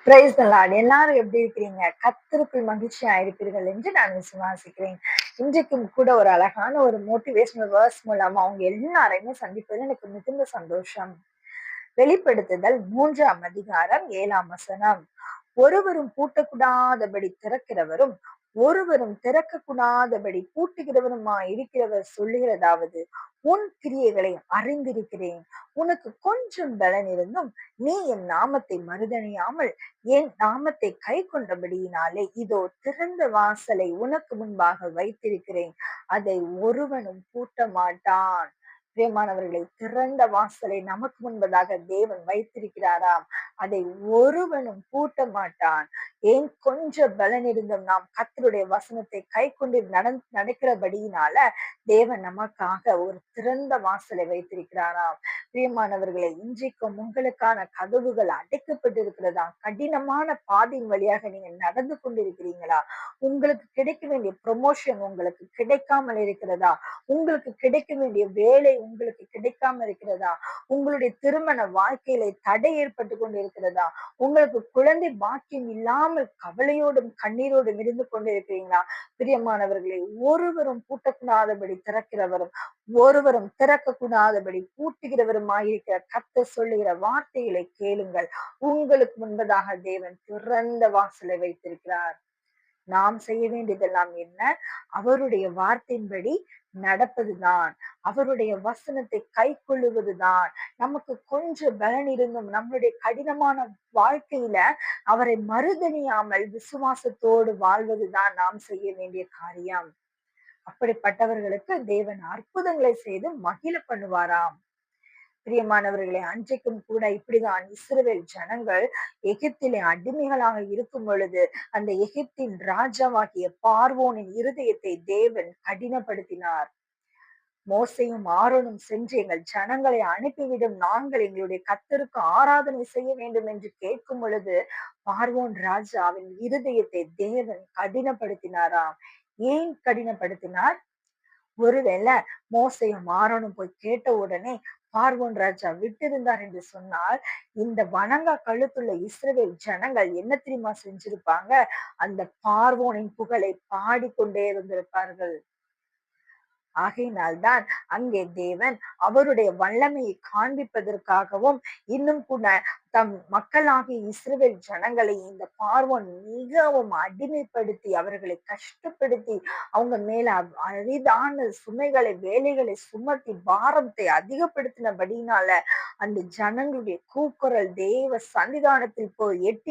Praise the Lord. எல்லாரும் எப்படி இருக்கிறீங்க? கர்த்தருக்குள் மகிழ்ச்சியா இருப்பீர்கள் என்று நான் விசுவாசிக்கிறேன். இன்றைக்கும் கூட ஒரு அழகான ஒரு மோட்டிவேஷனல் வேர்ஸ் மூலமா அவங்க எல்லாரையுமே சந்திப்பது எனக்கு மிகுந்த சந்தோஷம். வெளிப்படுத்துதல் 3ஆம் அதிகாரம் 7ஆம் வசனம். ஒருவரும் பூட்டக்கூடாதபடி திறக்கிறவரும் ஒருவரும் திறக்கக்கூடாதபடி பூட்டுகிறவருமாய் இருக்கிறவர் சொல்லுகிறதாவது, உன் கிரியைகளை அறிந்திருக்கிறேன். உனக்கு கொஞ்சம் பலன் இருந்தும் நீ என் நாமத்தை மறுதணியாமல் என் நாமத்தை கை கொண்டபடியினாலே இதோ திறந்த வாசலை உனக்கு முன்பாக வைத்திருக்கிறேன், அதை ஒருவனும் பூட்ட மாட்டான். பிரியமானவர்களை, திறந்த வாசலை நமக்கு முன்பதாக தேவன் வைத்திருக்கிறாராம். அதை ஒருவனும் பூட்ட மாட்டான். ஏன் கொஞ்சம் பலன் இருந்தும் நாம் கர்த்தருடைய வசனத்தை கை கொண்டு நடக்கிறபடியினால தேவன் நமக்காக ஒரு திறந்த வாசலை வைத்திருக்கிறாராம். பிரியமானவர்களை, இன்றைக்கும் உங்களுக்கான கதவுகள் அடைக்கப்பட்டிருக்கிறதா? கடினமான பாதையின் வழியாக நீங்க நடந்து கொண்டிருக்கிறீங்களா? உங்களுக்கு கிடைக்க வேண்டிய ப்ரொமோஷன் உங்களுக்கு கிடைக்காமல் இருக்கிறதா? உங்களுக்கு கிடைக்க வேண்டிய வேலை உங்களுக்கு கிடைக்காம இருக்கிறதா? உங்களுடைய திருமண வாழ்க்கையில தடை ஏற்பட்டு கொண்டிருக்கிறதா? உங்களுக்கு குழந்தை பாக்கியம் இல்லாமல் கவலையோடும் கண்ணீரோடும் இருந்து கொண்டிருக்கிறீங்களா? பிரியமானவர்களை, ஒருவரும் பூட்டக்கூடாதபடி திறக்கிறவரும் ஒருவரும் திறக்க கூடாதபடி பூட்டுகிறவருமாயிருக்கிற கர்த்தர் சொல்லுகிற வார்த்தைகளை கேளுங்கள். உங்களுக்கு முன்பதாக தேவன் திறந்த வாசலை வைத்திருக்கிறார். நாம் செய்ய வேண்டியதெல்லாம் என்ன? அவருடைய வார்த்தையின்படி நடப்பதுதான், அவருடைய வசனத்தை கை கொள்ளுவதுதான். நமக்கு கொஞ்சம் பலன் இருந்தும் நம்மளுடைய கடினமான வாழ்க்கையில அவரை மறுதணியாமல் விசுவாசத்தோடு வாழ்வதுதான் நாம் செய்ய வேண்டிய காரியம். அப்படிப்பட்டவர்களுக்கு தேவன் அற்புதங்களை செய்து மகிழ பண்ணுவாராம். பிரியமானவர்களே, அன்றைக்கும் கூட இப்படிதான் இஸ்ரவேல் ஜனங்கள் எகிப்திலே அடிமைகளாக இருக்கும் பொழுது அந்த எகிப்தின் ராஜாவாகிய பார்வோனின் இருதயத்தை தேவன் கடினப்படுத்தினார். மோசையும் ஆரோனும் சென்று எங்கள் ஜனங்களை அனுப்பிவிடும், நாங்கள் எங்களுடைய கர்த்தருக்கு ஆராதனை செய்ய வேண்டும் என்று கேட்கும் பொழுது பார்வோன் ராஜாவின் இருதயத்தை தேவன் கடினப்படுத்தினாராம். ஏன் கடினப்படுத்தினார்? ஒருவேளை மோசையும் ஆரோனும் போய் கேட்ட உடனே பார்வோன் ராஜா விட்டிருந்தார் என்று சொன்னால், இந்த வணங்கா கழுத்துள்ள இஸ்ரவேல் ஜனங்கள் என்ன தெரியுமா செஞ்சிருப்பாங்க? அந்த பார்வோனின் புகழை பாடிக்கொண்டே இருந்திருப்பார்கள். ஆகையினால்தான் அங்கே தேவன் அவருடைய வல்லமையை காண்பிப்பதற்காகவும் இன்னும் கூட தம் மக்களாகிய இஸ்ரவேல் ஜனங்களை இந்த பார்வோன் மிகவும் அடிமைப்படுத்தி அவர்களை கஷ்டப்படுத்தி அவங்க மேல அரிதான சுமைகளை வேலைகளை சுமத்தி பாரத்தை அதிகப்படுத்தினபடினால அந்த ஜனங்களுடைய கூக்குரல் தேவ சன்னிதானத்தில் போய் எட்டி